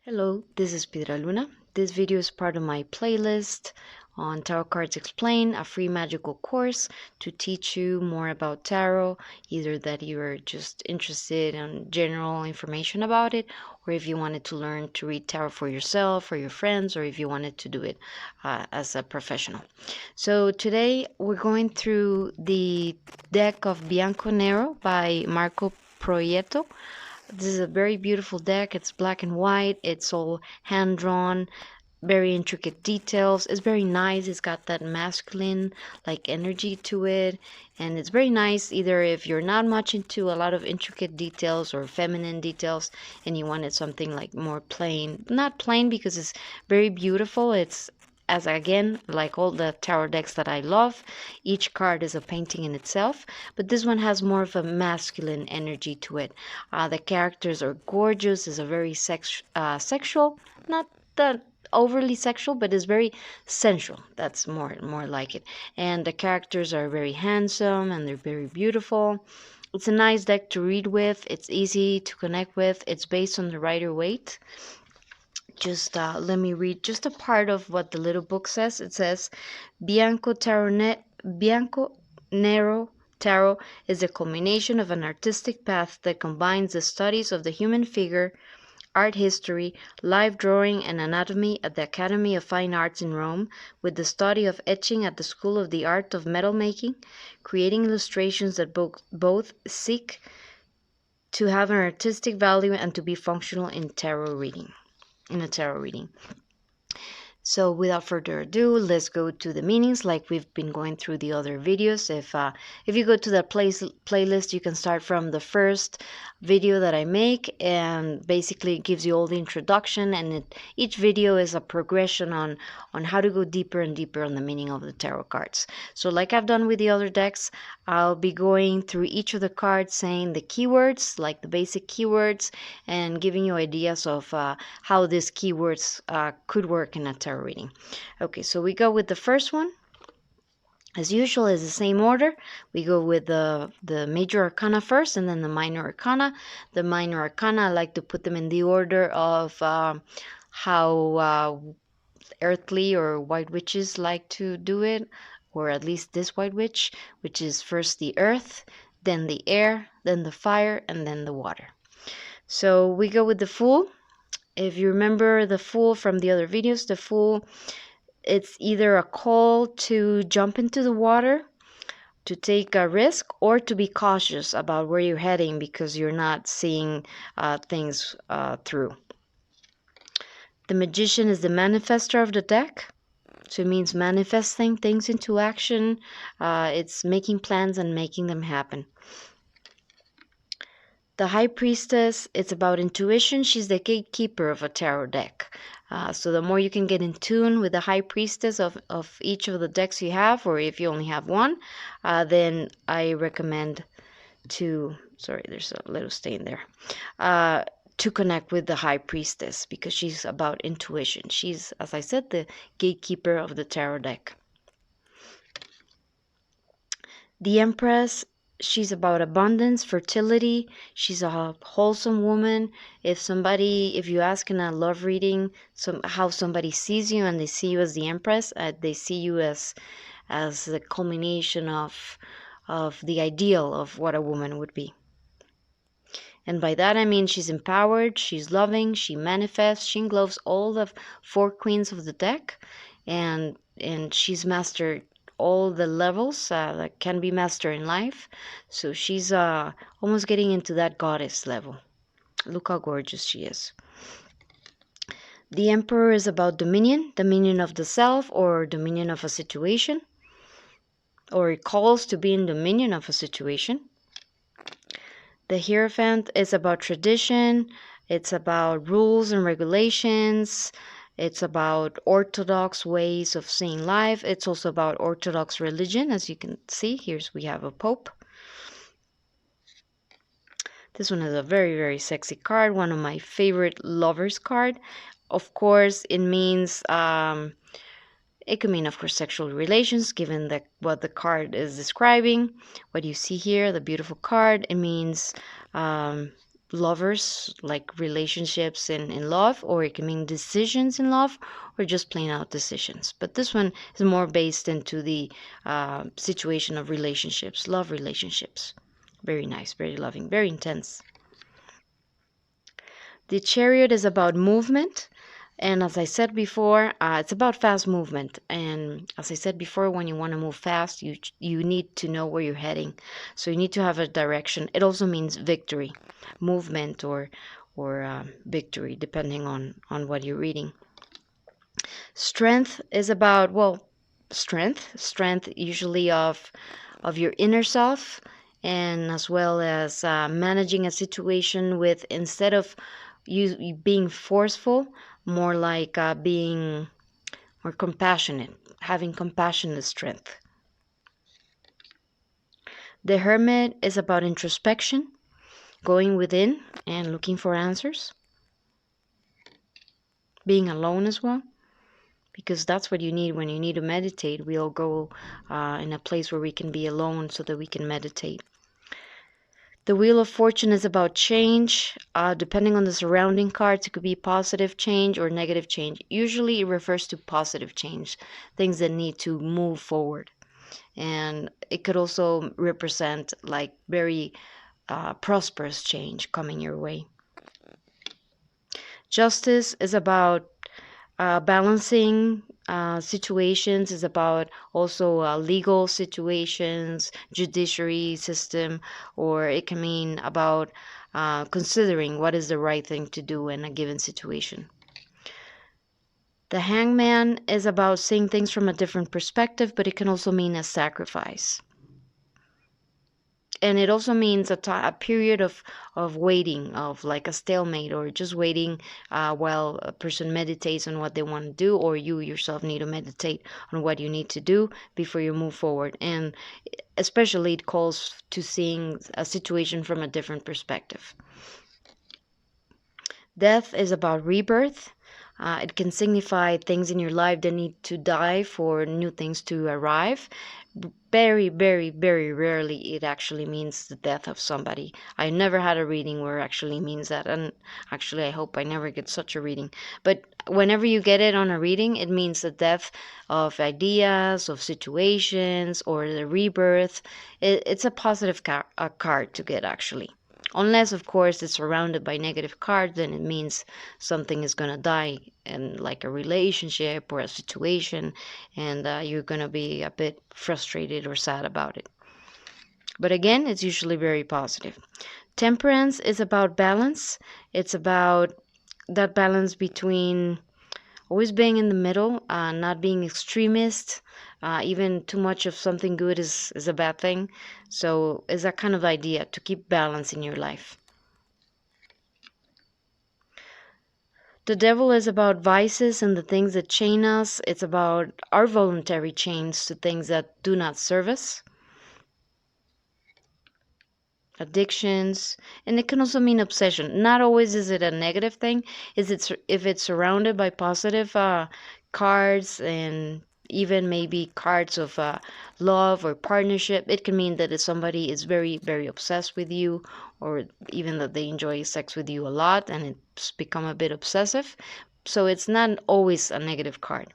Hello, this is Piedra Luna. This video is part of my playlist on Tarot Cards Explain, a free magical course to teach you more about tarot, either that you're just interested in general information about it, or if you wanted to learn to read tarot for yourself or your friends, or if you wanted to do it as a professional. So today we're going through the deck of Bianco Nero by Marco Proietto. This is a very beautiful deck. It's black and white. It's all hand-drawn, very intricate details. It's very nice. It's got that masculine like energy to it, and it's very nice either if you're not much into a lot of intricate details or feminine details and you wanted something like more plain. Not plain because it's very beautiful. It's as again, like all the tarot decks that I love, each card is a painting in itself, but this one has more of a masculine energy to it. The characters are gorgeous. It's a very sexual, not that overly sexual, but it's very sensual. That's more like it. And the characters are very handsome and they're very beautiful. It's a nice deck to read with. It's easy to connect with. It's based on the Rider Waite. Just let me read just a part of what the little book says. It says, Bianco Nero Tarot is a culmination of an artistic path that combines the studies of the human figure, art history, life drawing, and anatomy at the Academy of Fine Arts in Rome, with the study of etching at the School of the Art of Metal Making, creating illustrations that both seek to have an artistic value and to be functional in a tarot reading. So without further ado, let's go to the meanings like we've been going through the other videos. If you go to the playlist, you can start from the first video that I make, and basically it gives you all the introduction, and each video is a progression on how to go deeper and deeper on the meaning of the tarot cards. So like I've done with the other decks, I'll be going through each of the cards, saying the keywords, like the basic keywords, and giving you ideas of how these keywords could work in a tarot reading. Okay, so we go with the first one. As usual, is the same order. We go with the Major Arcana first and then the Minor Arcana. The Minor Arcana, I like to put them in the order of how earthly or white witches like to do it, or at least this white witch, which is first the earth, then the air, then the fire, and then the water. So we go with the Fool. If you remember the Fool from the other videos, the Fool, it's either a call to jump into the water, to take a risk, or to be cautious about where you're heading because you're not seeing things through. The Magician is the manifester of the deck. So it means manifesting things into action. It's making plans and making them happen. The High Priestess, it's about intuition. She's the gatekeeper of a tarot deck. So the more you can get in tune with the High Priestess of each of the decks you have, or if you only have one, then I recommend to, sorry, there's a little stain there, to connect with the High Priestess because she's about intuition. She's, as I said, the gatekeeper of the tarot deck. The Empress, she's about abundance, fertility. She's a wholesome woman. If you ask in a love reading how somebody sees you and they see you as the Empress, they see you as the culmination of the ideal of what a woman would be. And by that I mean she's empowered, she's loving, she manifests, she englobes all the 4 queens of the deck, and she's mastered all the levels that can be mastered in life. So she's almost getting into that goddess level. Look how gorgeous she is. The Emperor is about dominion of the self or dominion of a situation, or it calls to be in dominion of a situation. The Hierophant is about tradition. It's about rules and regulations. It's about orthodox ways of seeing life. It's also about orthodox religion. As you can see, we have a Pope. This one is a very, very sexy card. One of my favorite lovers card. Of course, it means, it could mean, of course, sexual relations, given what the card is describing. What you see here, the beautiful card, it means lovers, like relationships in love, or it can mean decisions in love, or just plain out decisions. But this one is more based into the situation of relationships, love relationships. Very nice, very loving, very intense. The Chariot is about movement. And as I said before, it's about fast movement. And as I said before, when you want to move fast, you need to know where you're heading. So you need to have a direction. It also means victory, movement, or victory, depending on what you're reading. Strength is about, well, strength usually of your inner self, and as well as managing a situation with, instead of you being forceful, more like being more compassionate, having compassionate strength. The Hermit is about introspection, going within and looking for answers, being alone as well, because that's what you need when you need to meditate. We all go in a place where we can be alone so that we can meditate. The Wheel of Fortune is about change. Depending on the surrounding cards, it could be positive change or negative change. Usually it refers to positive change, things that need to move forward. And it could also represent like very prosperous change coming your way. Justice is about balancing situations, is about also legal situations, judiciary system, or it can mean about considering what is the right thing to do in a given situation. The Hangman is about seeing things from a different perspective, but it can also mean a sacrifice. And it also means a period of waiting, of like a stalemate, or just waiting while a person meditates on what they want to do, or you yourself need to meditate on what you need to do before you move forward. And especially it calls to seeing a situation from a different perspective. Death is about rebirth. It can signify things in your life that need to die for new things to arrive. Very, very, very rarely it actually means the death of somebody. I never had a reading where it actually means that, and actually I hope I never get such a reading. But whenever you get it on a reading, it means the death of ideas, of situations, or the rebirth. It's a positive card to get, actually. Unless, of course, it's surrounded by negative cards, then it means something is going to die in like a relationship or a situation, and you're going to be a bit frustrated or sad about it. But again, it's usually very positive. Temperance is about balance. It's about that balance between always being in the middle, not being extremist. Even too much of something good is a bad thing. So it's that kind of idea to keep balance in your life. The Devil is about vices and the things that chain us. It's about our voluntary chains to things that do not serve us. Addictions, and it can also mean obsession. Not always is it a negative thing. If it's surrounded by positive cards, and even maybe cards of love or partnership, it can mean that if somebody is very, very obsessed with you, or even that they enjoy sex with you a lot and it's become a bit obsessive. So it's not always a negative card.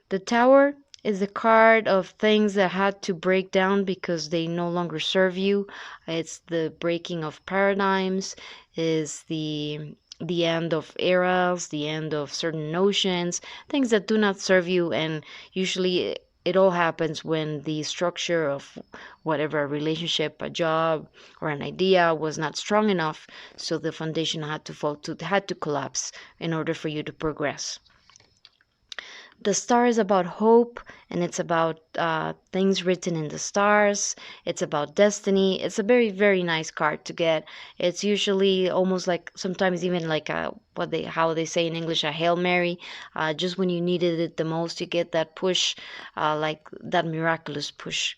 The Tower is the card of things that had to break down because they no longer serve you. It's the breaking of paradigms, is the end of eras, the end of certain notions, things that do not serve you. And usually it all happens when the structure of whatever, a relationship, a job, or an idea was not strong enough, so the foundation had to collapse in order for you to progress. The Star is about hope, and it's about things written in the stars. It's about destiny. It's a very, very nice card to get. It's usually almost like, sometimes even like how they say in English, a Hail Mary. Just when you needed it the most, you get that push, like that miraculous push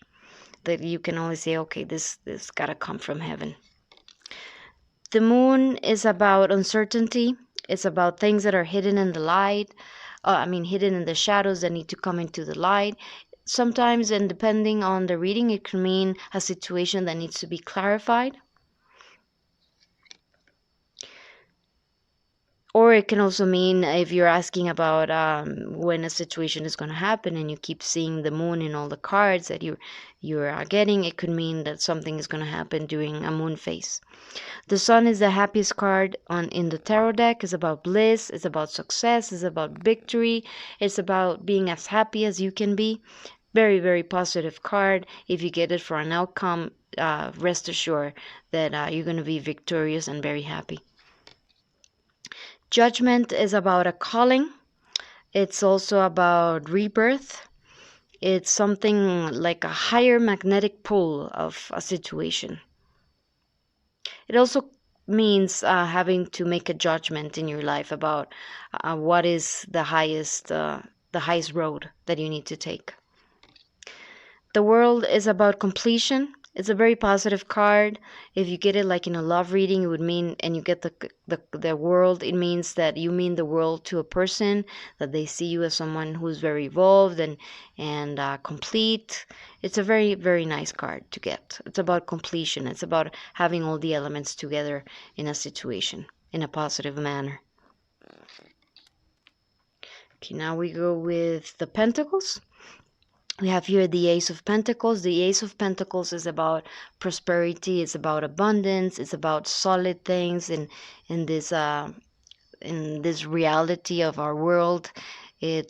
that you can only say, okay, this gotta come from heaven. The Moon is about uncertainty. It's about things that are hidden in the light. Hidden in the shadows that need to come into the light. Sometimes, and depending on the reading, it can mean a situation that needs to be clarified. Or it can also mean if you're asking about when a situation is going to happen and you keep seeing the moon in all the cards that you're getting, it could mean that something is going to happen during a moon phase. The sun is the happiest card in the tarot deck. It's about bliss, it's about success, it's about victory, it's about being as happy as you can be. Very, very positive card. If you get it for an outcome, rest assured that you're going to be victorious and very happy. Judgment is about a calling. It's also about rebirth. It's something like a higher magnetic pull of a situation. It also means having to make a judgment in your life about what is the highest road that you need to take. The world is about completion. It's a very positive card. If you get it like in a love reading, it would mean, and you get the world, it means that you mean the world to a person, that they see you as someone who's very evolved and complete. It's a very, very nice card to get. It's about completion. It's about having all the elements together in a situation in a positive manner. Okay, now we go with the Pentacles. We have here the Ace of Pentacles. The Ace of Pentacles is about prosperity. It's about abundance. It's about solid things in this reality of our world. It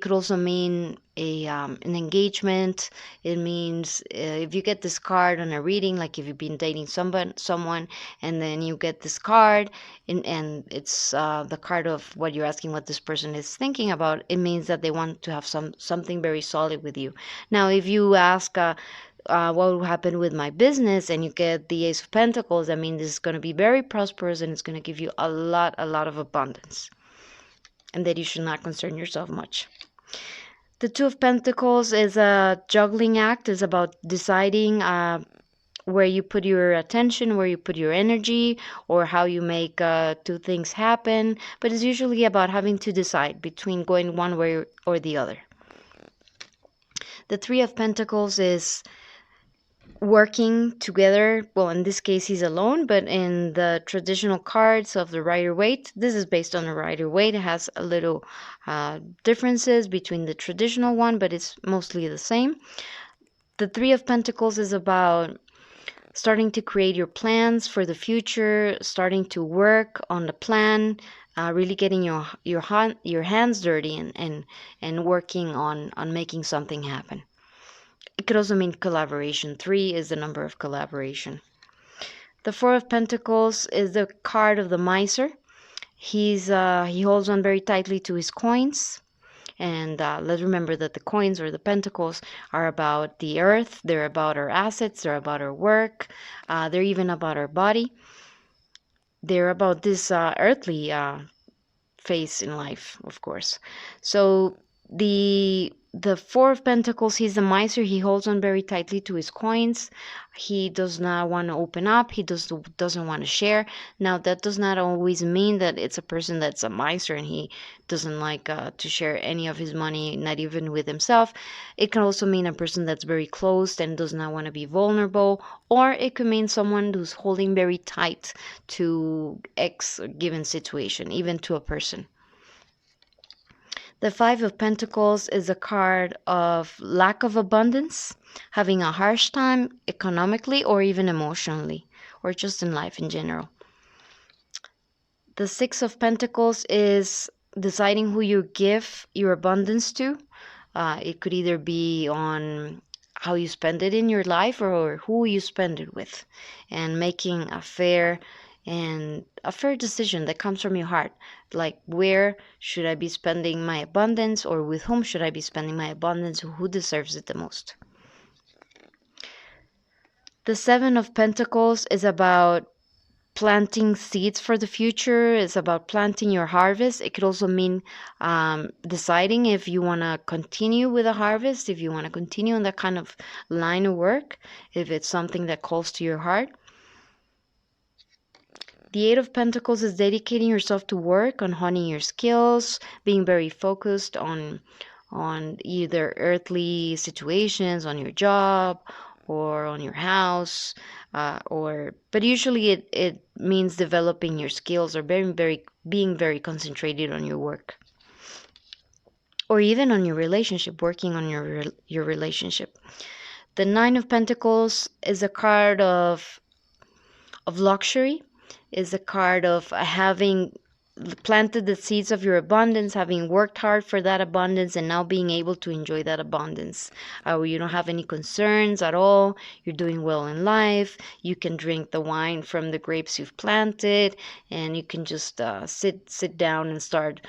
could also mean an engagement. It means if you get this card on a reading, like if you've been dating someone, and then you get this card, and it's the card of what you're asking what this person is thinking about, it means that they want to have something very solid with you. Now, if you ask what will happen with my business, and you get the Ace of Pentacles, I mean, this is going to be very prosperous, and it's going to give you a lot of abundance, and that you should not concern yourself much. The Two of Pentacles is a juggling act. It's about deciding where you put your attention, where you put your energy, or how you make two things happen. But it's usually about having to decide between going one way or the other. The Three of Pentacles is working together. Well, in this case, he's alone, but in the traditional cards of the Rider Waite, this is based on the Rider Waite. It has a little differences between the traditional one, but it's mostly the same. The Three of Pentacles is about starting to create your plans for the future, starting to work on the plan, really getting your hands dirty and working on making something happen. It could also mean collaboration. 3 is the number of collaboration. The Four of Pentacles is the card of the miser. He holds on very tightly to his coins. And let's remember that the coins or the pentacles are about the earth. They're about our assets. They're about our work. They're even about our body. They're about this earthly phase in life, of course. So the Four of Pentacles, he's the miser. He holds on very tightly to his coins. He does not want to open up. He doesn't want to share. Now, that does not always mean that it's a person that's a miser and he doesn't like to share any of his money, not even with himself. It can also mean a person that's very closed and does not want to be vulnerable. Or it could mean someone who's holding very tight to X given situation, even to a person. The Five of Pentacles is a card of lack of abundance, having a harsh time economically or even emotionally, or just in life in general. The Six of Pentacles is deciding who you give your abundance to. It could either be on how you spend it in your life or who you spend it with, and making a fair decision that comes from your heart, like where should I be spending my abundance, or with whom should I be spending my abundance, who deserves it the most. The Seven of Pentacles is about planting seeds for the future. It's about planting your harvest. It could also mean deciding if you want to continue with a harvest, if you want to continue in that kind of line of work, if it's something that calls to your heart. The Eight of Pentacles is dedicating yourself to work, on honing your skills, being very focused on either earthly situations, on your job, or on your house, but usually it means developing your skills or being very concentrated on your work, or even on your relationship, working on your relationship. The Nine of Pentacles is a card of luxury, is a card of having planted the seeds of your abundance, having worked hard for that abundance, and now being able to enjoy that abundance. You don't have any concerns at all. You're doing well in life. You can drink the wine from the grapes you've planted, and you can just sit down and start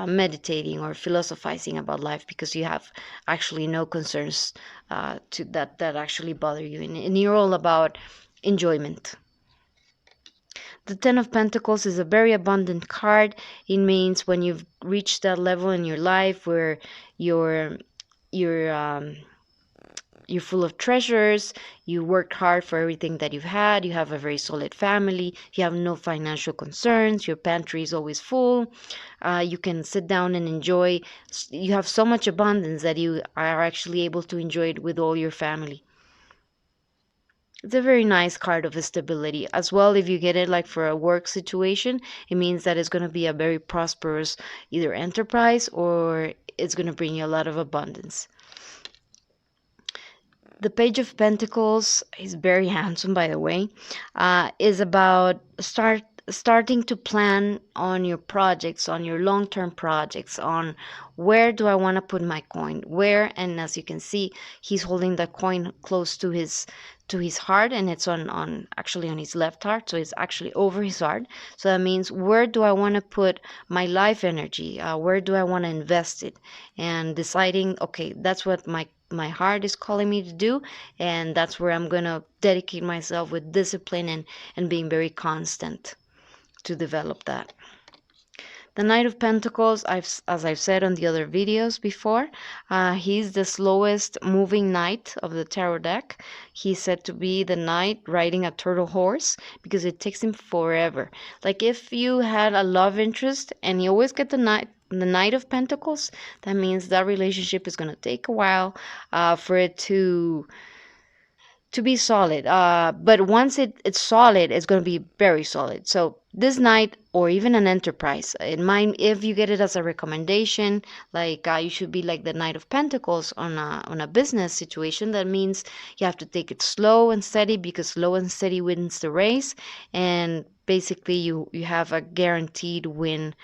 meditating or philosophizing about life, because you have actually no concerns that actually bother you, and you're all about enjoyment. The Ten of Pentacles is a very abundant card. It means when you've reached that level in your life where you're you're you're full of treasures, you worked hard for everything that you've had, you have a very solid family, you have no financial concerns, your pantry is always full, you can sit down and enjoy, you have so much abundance that you are actually able to enjoy it with all your family. It's a very nice card of stability as well. If you get it like for a work situation, it means that it's going to be a very prosperous either enterprise, or it's going to bring you a lot of abundance. The Page of Pentacles is very handsome, by the way, is about starting to plan on your projects, on your long-term projects, on where do I want to put my coin, where, and as you can see, he's holding the coin close to his heart, and it's on actually on his left heart, so it's actually over his heart. So that means, where do I want to put my life energy, where do I want to invest it, and deciding, okay, that's what my heart is calling me to do, and that's where I'm gonna dedicate myself with discipline and being very constant to develop that. The Knight of Pentacles, as I've said on the other videos before, he's the slowest moving knight of the tarot deck. He's said to be the knight riding a turtle horse because it takes him forever. Like if you had a love interest and you always get the Knight of Pentacles, that means that relationship is going to take a while for it to be solid. But once it's solid, it's going to be very solid. So this knight, or even an enterprise, if you get it as a recommendation, like you should be like the Knight of Pentacles on a business situation. That means you have to take it slow and steady, because slow and steady wins the race, and basically you have a guaranteed win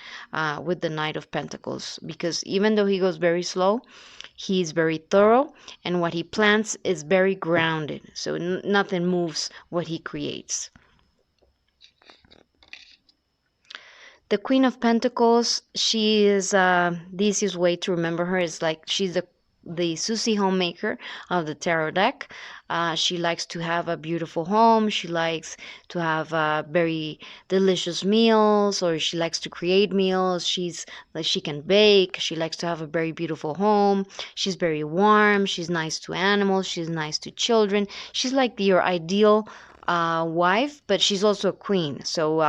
with the Knight of Pentacles, because even though he goes very slow, he's very thorough, and what he plants is very grounded, so nothing moves what he creates. The Queen of Pentacles, she is, the easiest way to remember her is like she's the Susie homemaker of the tarot deck. She likes to have a beautiful home. She likes to have very delicious meals, or she likes to create meals. She can bake. She likes to have a very beautiful home. She's very warm. She's nice to animals. She's nice to children. She's like your ideal wife, but she's also a queen. So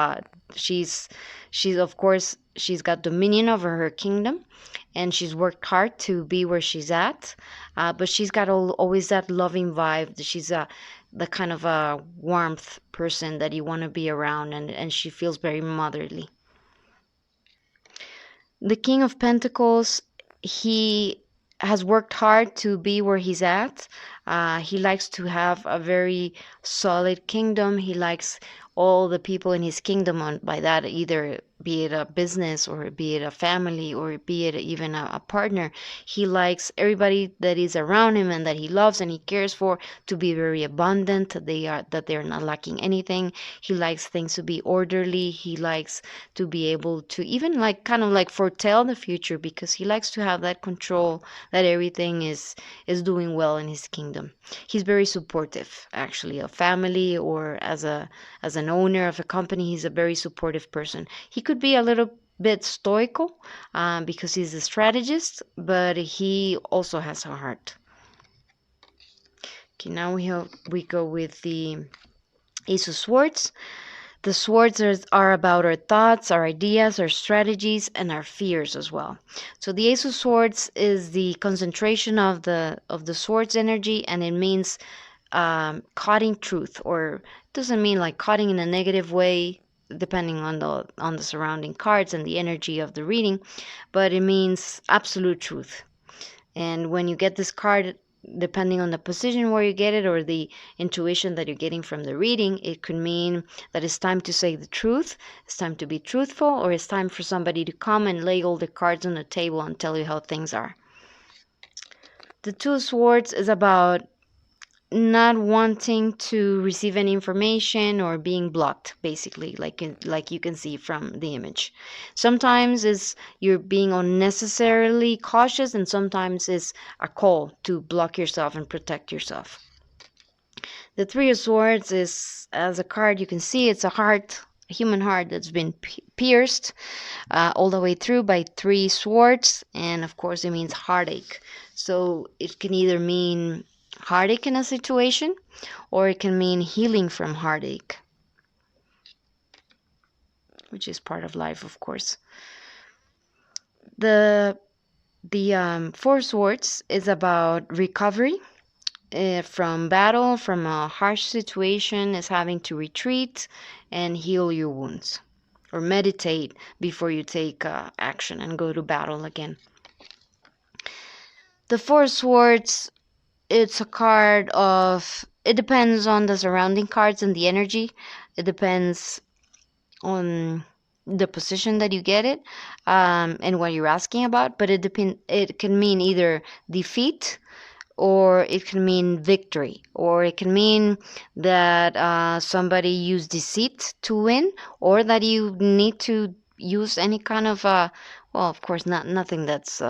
she's of course, she's got dominion over her kingdom, and she's worked hard to be where she's at, but she's got always that loving vibe. She's the kind of a warmth person that you want to be around, and she feels very motherly. The King of Pentacles, he has worked hard to be where he's at. He likes to have a very solid kingdom. He likes all the people in his kingdom, on by that, either be it a business, or be it a family, or be it even a partner. He likes everybody that is around him and that he loves and he cares for to be very abundant, that they're not lacking anything. He likes things to be orderly. He likes to be able to even like kind of like foretell the future, because he likes to have that control that everything is doing well in his kingdom. He's very supportive, actually, of family, or as an owner of a company. He's a very supportive person. He could be a little bit stoical because he's a strategist, but he also has a heart. Okay, now we go with the Ace of Swords. The swords are about our thoughts, our ideas, our strategies, and our fears as well. So the Ace of Swords is the concentration of the swords energy, and it means cutting truth, or doesn't mean like cutting in a negative way, depending on the surrounding cards and the energy of the reading, but it means absolute truth. And when you get this card, depending on the position where you get it or the intuition that you're getting from the reading, it could mean that it's time to say the truth, it's time to be truthful, or it's time for somebody to come and lay all the cards on the table and tell you how things are. The Two of Swords is about not wanting to receive any information or being blocked, basically, like you can see from the image. Sometimes is you're being unnecessarily cautious, and sometimes it's a call to block yourself and protect yourself. The Three of Swords is, as a card, you can see it's a heart, a human heart that's been pierced all the way through by three swords, and of course it means heartache. So it can either mean heartache in a situation, or it can mean healing from heartache, which is part of life, of course. The Four Swords is about recovery from battle, from a harsh situation, is having to retreat and heal your wounds, or meditate before you take action and go to battle again. The Four Swords, it's a card of, it depends on the surrounding cards and the energy. It depends on the position that you get it, and what you're asking about, but it can mean either defeat, or it can mean victory, or it can mean that somebody used deceit to win, or that you need to use any kind of well, of course, nothing that's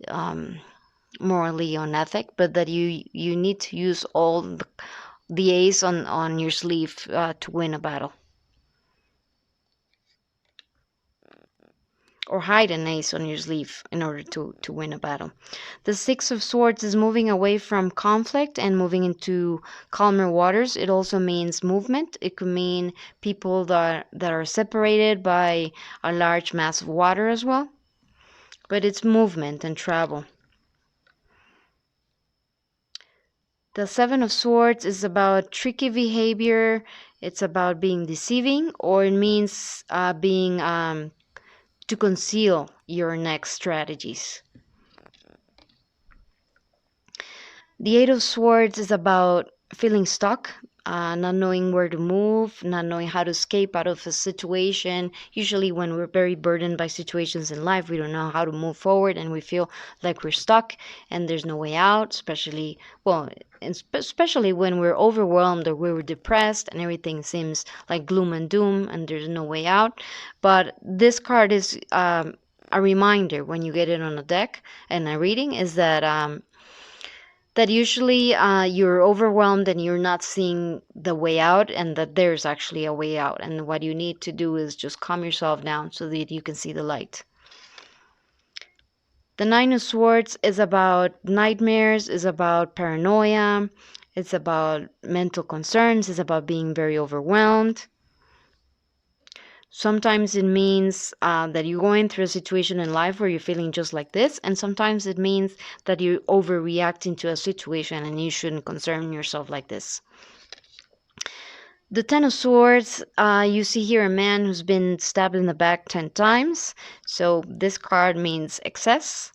um, morally unethic, but that you need to use all the ace on your sleeve to win a battle, or hide an ace on your sleeve in order to win a battle. The Six of Swords is moving away from conflict and moving into calmer waters. It also means movement. It could mean people that are separated by a large mass of water as well, but it's movement and travel. The Seven of Swords is about tricky behavior. It's about being deceiving, or it means being to conceal your next strategies. The Eight of Swords is about feeling stuck, not knowing where to move, not knowing how to escape out of a situation. Usually when we're very burdened by situations in life, we don't know how to move forward, and we feel like we're stuck and there's no way out, especially when we're overwhelmed or we're depressed and everything seems like gloom and doom and there's no way out. But this card is a reminder, when you get it on a deck and a reading, is that usually you're overwhelmed and you're not seeing the way out, and that there's actually a way out. And what you need to do is just calm yourself down so that you can see the light. The Nine of Swords is about nightmares, is about paranoia, it's about mental concerns, it's about being very overwhelmed. Sometimes it means that you're going through a situation in life where you're feeling just like this, and sometimes it means that you're overreacting to a situation and you shouldn't concern yourself like this. The Ten of Swords, you see here a man who's been stabbed in the back 10 times. So this card means excess.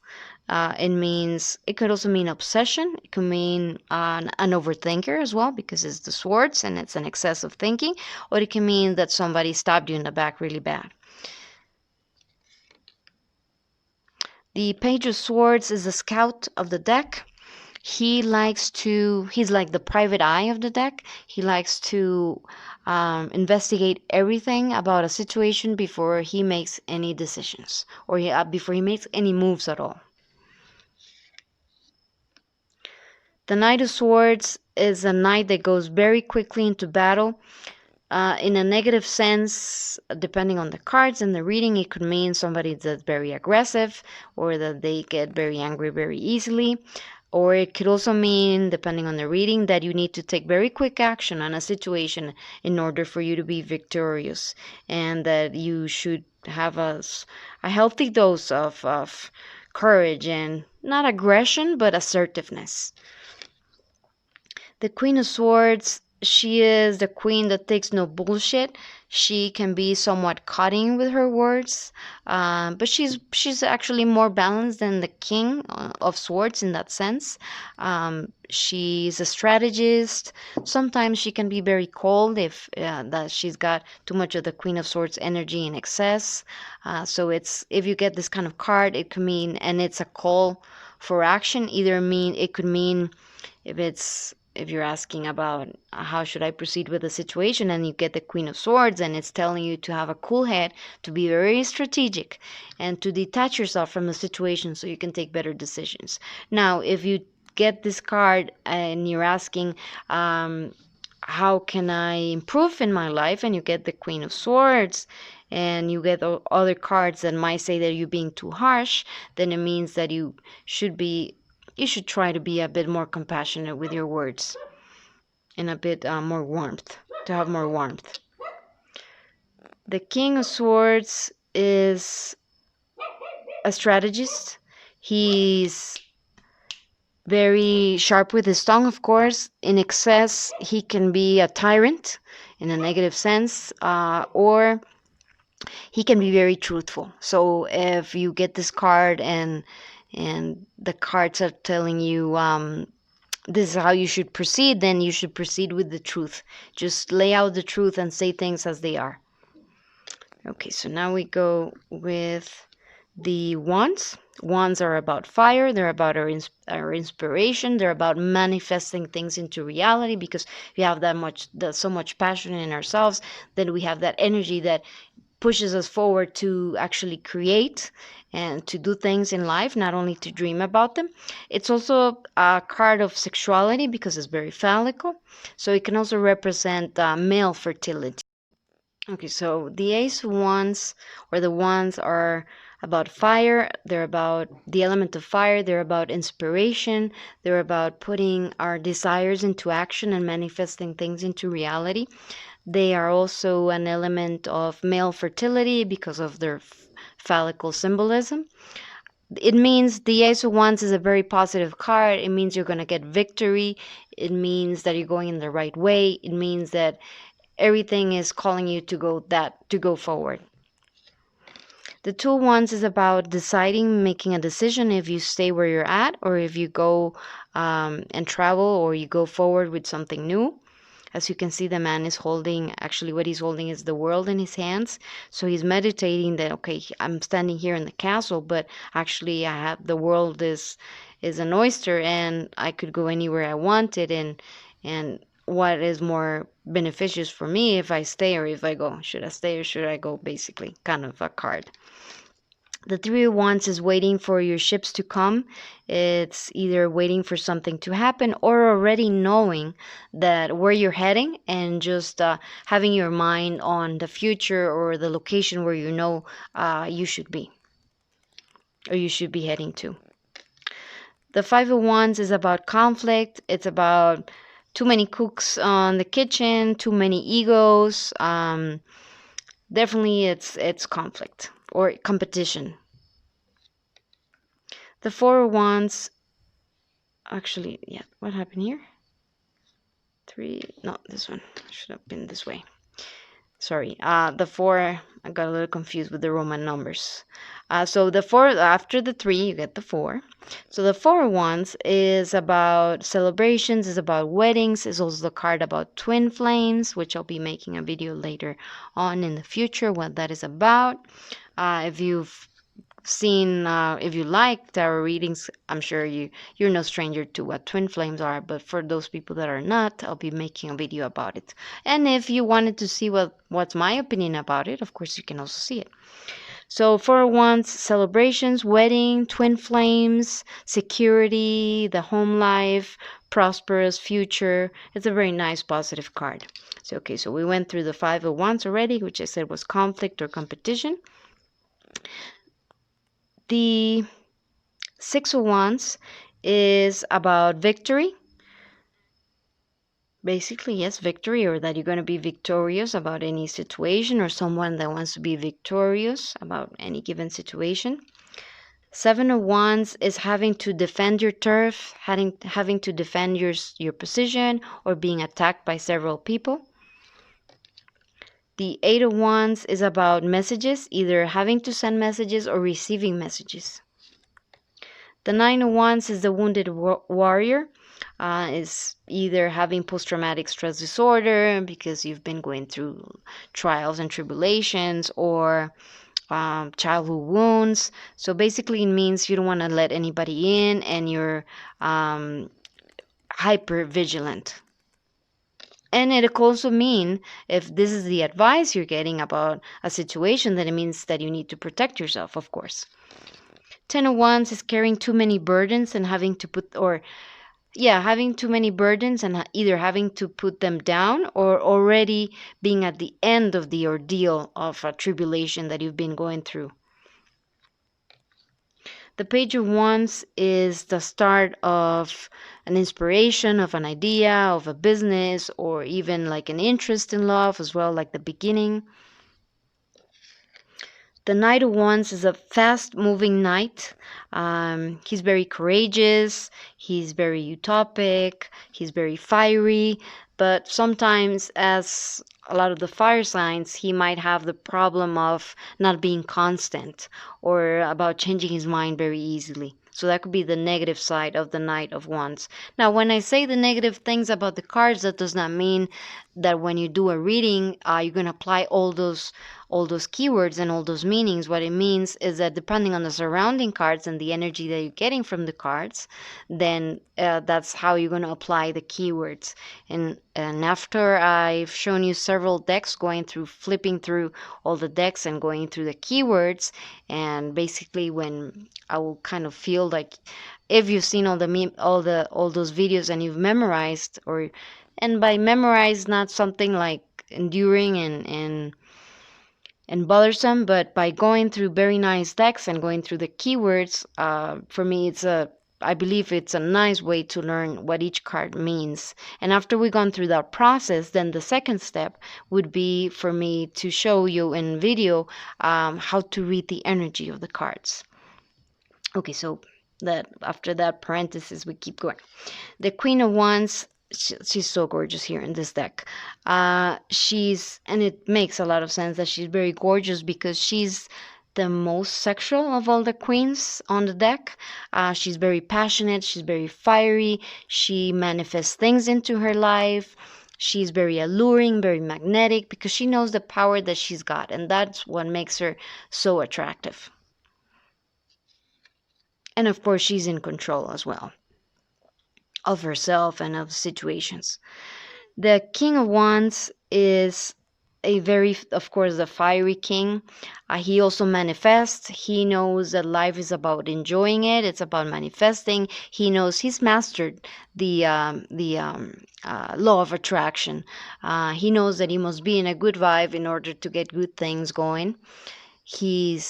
It could also mean obsession. It could mean an overthinker as well, because it's the swords and it's an excess of thinking. Or it can mean that somebody stabbed you in the back really bad. The Page of Swords is the scout of the deck. He's like the private eye of the deck. He likes to investigate everything about a situation before he makes any decisions, or before he makes any moves at all. The Knight of Swords is a knight that goes very quickly into battle. In a negative sense, depending on the cards and the reading, it could mean somebody that's very aggressive, or that they get very angry very easily. Or it could also mean, depending on the reading, that you need to take very quick action on a situation in order for you to be victorious, and that you should have a healthy dose of courage and not aggression, but assertiveness. The Queen of Swords, she is the queen that takes no bullshit. She can be somewhat cutting with her words, but she's actually more balanced than the King of Swords in that sense. She's a strategist. Sometimes she can be very cold if that she's got too much of the Queen of Swords energy in excess. So it's, if you get this kind of card, it could mean, and it's a call for action. It could mean, if you're asking about how should I proceed with the situation, and you get the Queen of Swords and it's telling you to have a cool head, to be very strategic, and to detach yourself from the situation so you can take better decisions. Now, if you get this card and you're asking, how can I improve in my life, and you get the Queen of Swords, and you get other cards that might say that you're being too harsh, then it means that you should try to be a bit more compassionate with your words, and a bit more warmth, to have more warmth. The King of Swords is a strategist. He's very sharp with his tongue, of course. In excess, he can be a tyrant in a negative sense, or he can be very truthful. So if you get this card and the cards are telling you this is how you should proceed, then you should proceed with the truth. Just lay out the truth and say things as they are. Okay, so now we go with the wands. Wands are about fire. They're about our inspiration. They're about manifesting things into reality, because we have so much passion in ourselves, then we have that energy that pushes us forward to actually create and to do things in life, not only to dream about them. It's also a card of sexuality because it's very phallical. So it can also represent male fertility. Okay, so the Ace of Wands, or the Wands, are about fire. They're about the element of fire. They're about inspiration. They're about putting our desires into action and manifesting things into reality. They are also an element of male fertility because of their phallical symbolism. It means the Ace of Wands is a very positive card. It means you're going to get victory. It means that you're going in the right way. It means that everything is calling you to go forward. The Two of Wands is about deciding, making a decision if you stay where you're at, or if you go and travel, or you go forward with something new. As you can see, the man is holding, actually what he's holding is the world in his hands. So he's meditating that, okay, I'm standing here in the castle, but actually the world is an oyster, and I could go anywhere I wanted, and what is more beneficious for me, if I stay or if I go? Should I stay or should I go? Basically, kind of a card. The Three of Wands is waiting for your ships to come. It's either waiting for something to happen, or already knowing that where you're heading, and just having your mind on the future or the location where you know you should be, or you should be heading to. The Five of Wands is about conflict. It's about too many cooks on the kitchen, too many egos. Definitely it's conflict or competition. The Four of Wands, actually, yeah, what happened here? No, this one should have been this way. Sorry, the four, I got a little confused with the Roman numbers. So the four, after the three, you get the four. So the Four of Wands is about celebrations, is about weddings, is also the card about twin flames, which I'll be making a video later on in the future, what that is about. If you've seen, if you like tarot readings, I'm sure you're no stranger to what twin flames are, but for those people that are not, I'll be making a video about it. And if you wanted to see what's my opinion about it, of course you can also see it. So Four of Wands, celebrations, wedding, twin flames, security, the home life, prosperous future. It's a very nice positive card. So okay, so we went through the Five of Wands already, which I said was conflict or competition. The Six of Wands is about victory. Basically, yes, victory, or that you're going to be victorious about any situation, or someone that wants to be victorious about any given situation. Seven of Wands is having to defend your turf, having to defend your position, or being attacked by several people. The Eight of Wands is about messages, either having to send messages or receiving messages. The Nine of Wands is the wounded warrior. Is either having post-traumatic stress disorder because you've been going through trials and tribulations, or childhood wounds. So basically it means you don't want to let anybody in, and you're hyper vigilant. And it could also mean, if this is the advice you're getting about a situation, then it means that you need to protect yourself, of course. Ten of Wands is carrying too many burdens and having to having too many burdens and either having to put them down, or already being at the end of the ordeal of a tribulation that you've been going through. The Page of Wands is the start of an inspiration, of an idea, of a business, or even like an interest in love as well, like the beginning. The Knight of Wands is a fast-moving knight. He's very courageous, he's very utopic, he's very fiery, but sometimes, as a lot of the fire signs, he might have the problem of not being constant, or about changing his mind very easily. So that could be the negative side of the Knight of Wands. Now, when I say the negative things about the cards, that does not mean that when you do a reading, you're going to apply all those keywords and all those meanings. What it means is that depending on the surrounding cards and the energy that you're getting from the cards, then that's how you're going to apply the keywords. And after I've shown you several decks, flipping through all the decks and going through the keywords, and basically when I will kind of feel like, if you've seen all those videos and you've memorized, and by memorize, not something like enduring and bothersome, but by going through very nice decks and going through the keywords, for me I believe it's a nice way to learn what each card means. And after we've gone through that process, then the second step would be for me to show you in video how to read the energy of the cards. Okay, so that after that parenthesis, we keep going. The Queen of Wands, she's so gorgeous here in this deck. And it makes a lot of sense that she's very gorgeous because she's the most sexual of all the queens on the deck. She's very passionate, she's very fiery, she manifests things into her life. She's very alluring, very magnetic, because she knows the power that she's got, and that's what makes her so attractive. And of course, she's in control as well of herself and of situations. The King of Wands is of course, the fiery king. He also manifests. He knows that life is about enjoying it. It's about manifesting. He knows he's mastered the law of attraction. He knows that he must be in a good vibe in order to get good things going. He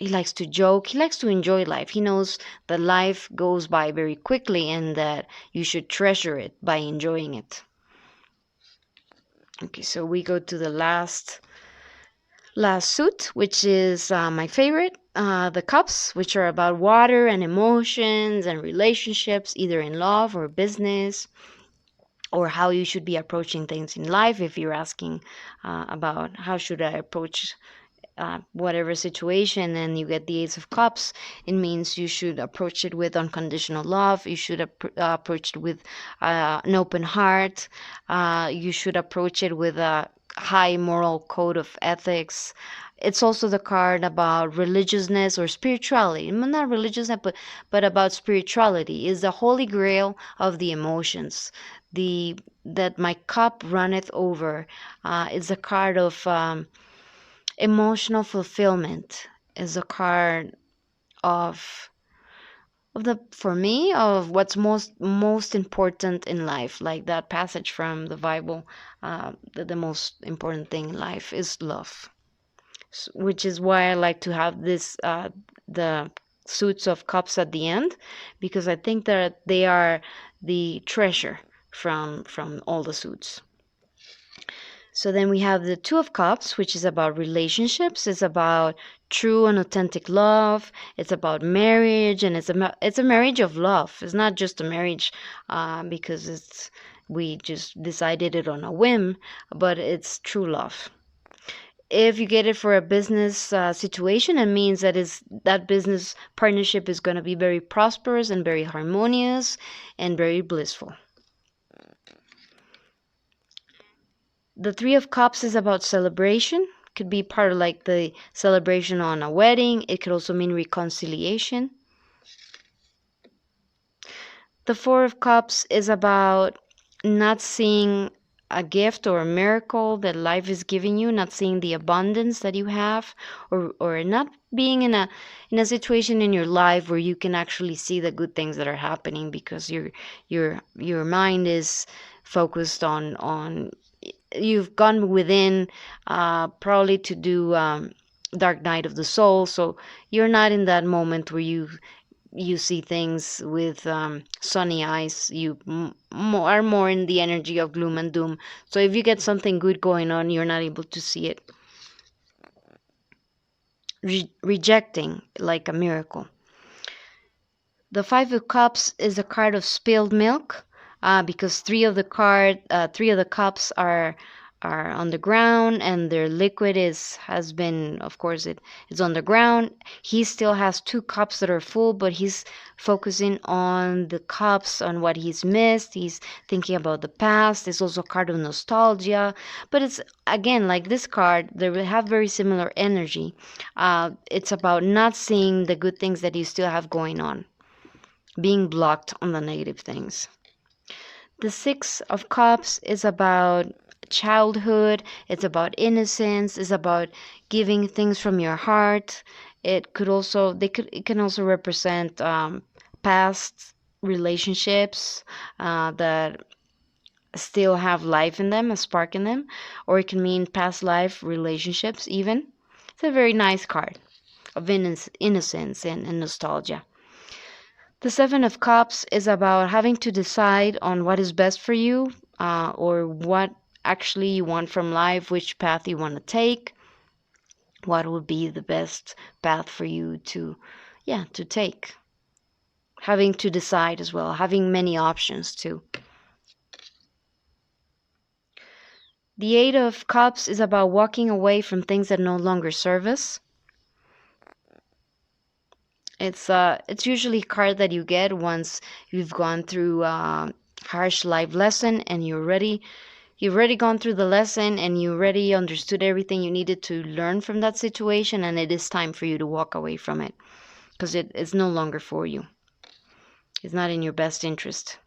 likes to joke. He likes to enjoy life. He knows that life goes by very quickly and that you should treasure it by enjoying it. Okay, so we go to the last suit, which is my favorite, the cups, which are about water and emotions and relationships, either in love or business, or how you should be approaching things in life. If you're asking about how should I approach whatever situation, and you get the Ace of Cups, it means you should approach it with unconditional love. You should approach it with an open heart. You should approach it with a high moral code of ethics. It's also the card about religiousness or spirituality. Not religiousness, but about spirituality. Is the holy grail of the emotions. That my cup runneth over. It's a card of emotional fulfillment. Is a card of for me, of what's most important in life, like that passage from the Bible, that the most important thing in life is love, which is why I like to have this the suits of cups at the end, because I think that they are the treasure from all the suits. So then we have the Two of Cups, which is about relationships. It's about true and authentic love. It's about marriage, and it's a marriage of love. It's not just a marriage because we just decided it on a whim, but it's true love. If you get it for a business situation, it means that business partnership is going to be very prosperous and very harmonious and very blissful. The Three of Cups is about celebration. Could be part of like the celebration on a wedding. It could also mean reconciliation. The Four of Cups is about not seeing a gift or a miracle that life is giving you, not seeing the abundance that you have, or not being in a situation in your life where you can actually see the good things that are happening because your mind is focused on you've gone within probably to do dark night of the soul, so you're not in that moment where you see things with sunny eyes. You are more in the energy of gloom and doom. So if you get something good going on, you're not able to see it. Rejecting like a miracle. The Five of Cups is a card of spilled milk because three of the cups are on the ground, and their liquid has been, of course, it's on the ground. He still has two cups that are full, but he's focusing on the cups, on what he's missed. He's thinking about the past. It's also a card of nostalgia, but it's again like this card, they have very similar energy. It's about not seeing the good things that you still have going on, being blocked on the negative things. The Six of Cups is about childhood. It's about innocence. It's about giving things from your heart. It can also represent past relationships that still have life in them, a spark in them, or it can mean past life relationships even. It's a very nice card of innocence and nostalgia. The Seven of Cups is about having to decide on what is best for you, or what actually you want from life, which path you want to take, what would be the best path for you to take. Having to decide as well, having many options too. The Eight of Cups is about walking away from things that no longer serve us. It's usually a card that you get once you've gone through a harsh life lesson, and you've already gone through the lesson, and you already understood everything you needed to learn from that situation, and it is time for you to walk away from it because it's no longer for you. It's not in your best interest.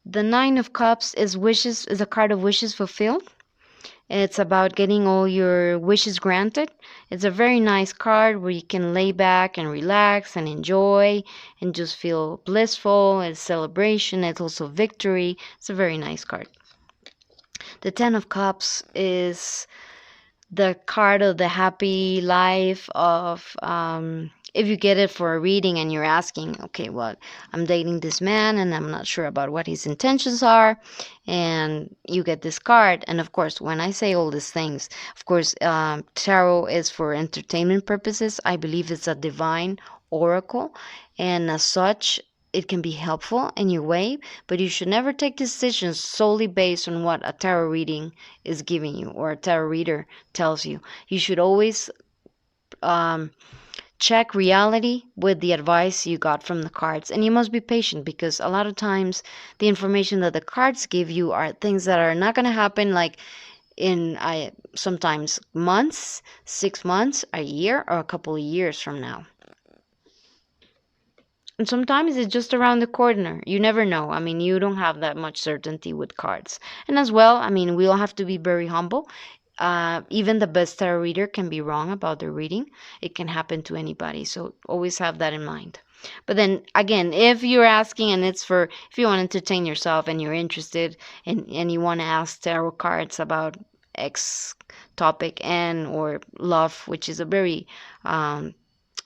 The Nine of Cups is a card of wishes fulfilled. It's about getting all your wishes granted. It's a very nice card where you can lay back and relax and enjoy and just feel blissful. It's celebration. It's also victory. It's a very nice card. The Ten of Cups is the card of the happy life of if you get it for a reading and you're asking, okay, well, I'm dating this man and I'm not sure about what his intentions are, and you get this card. And of course, when I say all these things, of course, tarot is for entertainment purposes. I believe it's a divine oracle, and as such, it can be helpful in your way, but you should never take decisions solely based on what a tarot reading is giving you or a tarot reader tells you. You should always check reality with the advice you got from the cards, and you must be patient because a lot of times the information that the cards give you are things that are not going to happen like in sometimes months, 6 months, a year, or a couple of years from now. And sometimes it's just around the corner. You never know. I mean, you don't have that much certainty with cards. And as well, I mean, we all have to be very humble. Even the best tarot reader can be wrong about their reading. It can happen to anybody. So always have that in mind. But then again, if you're asking and if you want to entertain yourself and you're interested and you want to ask tarot cards about X topic or love, which is a very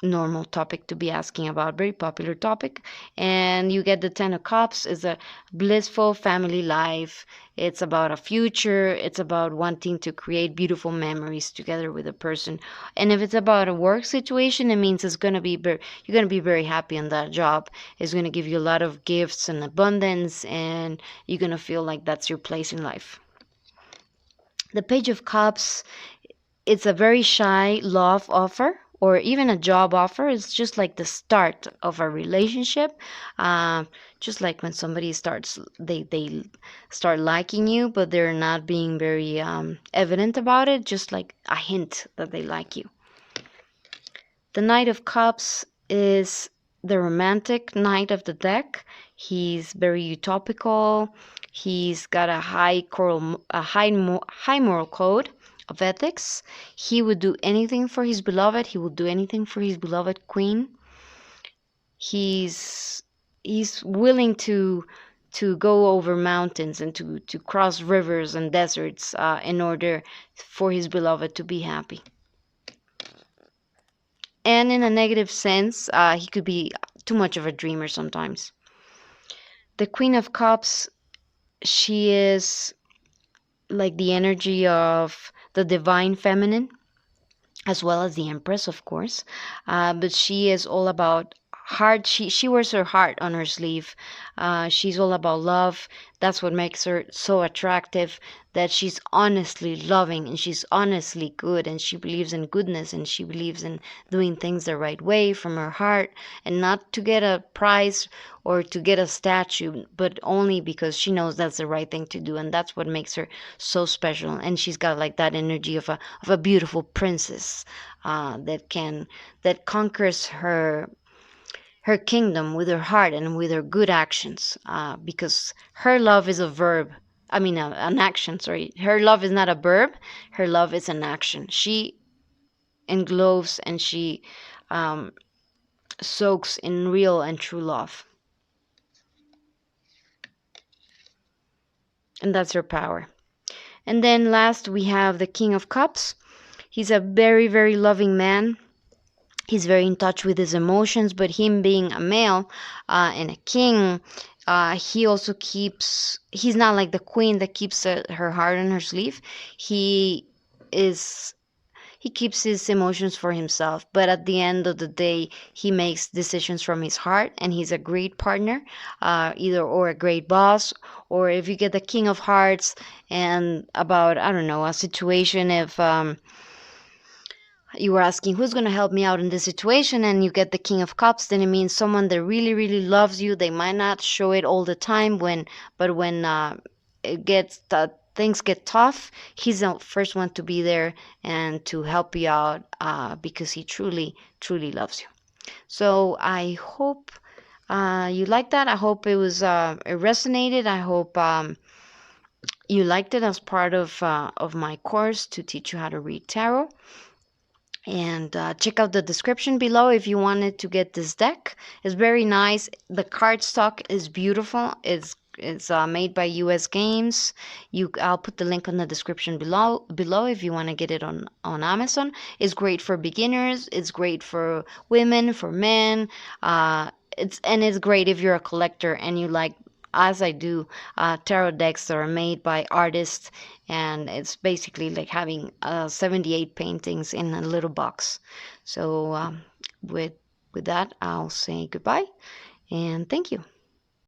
normal topic to be asking about, very popular topic. And you get the 10 of cups is a blissful family life. It's about a future. It's about wanting to create beautiful memories together with a person. And if it's about a work situation, it means it's going to be you're going to be very happy on that job. It's going to give you a lot of gifts and abundance, and you're going to feel like that's your place in life. The Page of Cups, it's a very shy love offer or even a job offer. It's just like the start of a relationship. Just like when somebody starts, they start liking you, but they're not being very evident about it, just like a hint that they like you. The Knight of Cups is the romantic knight of the deck. He's very utopical. He's got a high moral code of ethics. He would do anything for his beloved. He would do anything for his beloved queen. He's willing to go over mountains and to cross rivers and deserts in order for his beloved to be happy. And in a negative sense, he could be too much of a dreamer sometimes. The Queen of Cups, she is like the energy of the divine feminine, as well as the Empress, of course. But she is all about heart. She wears her heart on her sleeve. She's all about love. That's what makes her so attractive, that she's honestly loving and she's honestly good, and she believes in goodness, and she believes in doing things the right way from her heart, and not to get a prize or to get a statue, but only because she knows that's the right thing to do. And that's what makes her so special. And she's got like that energy of a beautiful princess that conquers her kingdom with her heart and with her good actions, because her love is a verb. I mean, an action, sorry. Her love is not a verb. Her love is an action. She englobes and she soaks in real and true love. And that's her power. And then last, we have the King of Cups. He's a very, very loving man. He's very in touch with his emotions, but him being a male and a king, he also he's not like the queen that keeps her heart on her sleeve. He keeps his emotions for himself, but at the end of the day, he makes decisions from his heart, and he's a great partner, or a great boss. Or if you get the King of Hearts and about, I don't know, a situation, if you were asking who's going to help me out in this situation, and you get the King of Cups, then it means someone that really, really loves you. They might not show it all the time, but when things get tough, he's the first one to be there and to help you out, because he truly, truly loves you. So I hope you like that. I hope it resonated. I hope you liked it as part of my course to teach you how to read tarot. And check out the description below if you wanted to get this deck. It's very nice. The cardstock is beautiful. It's made by US Games. I'll put the link on the description below if you want to get it on Amazon. It's great for beginners. It's great for women, for men. It's great if you're a collector and you like, as I do, tarot decks that are made by artists, and it's basically like having 78 paintings in a little box. So with that, I'll say goodbye and thank you.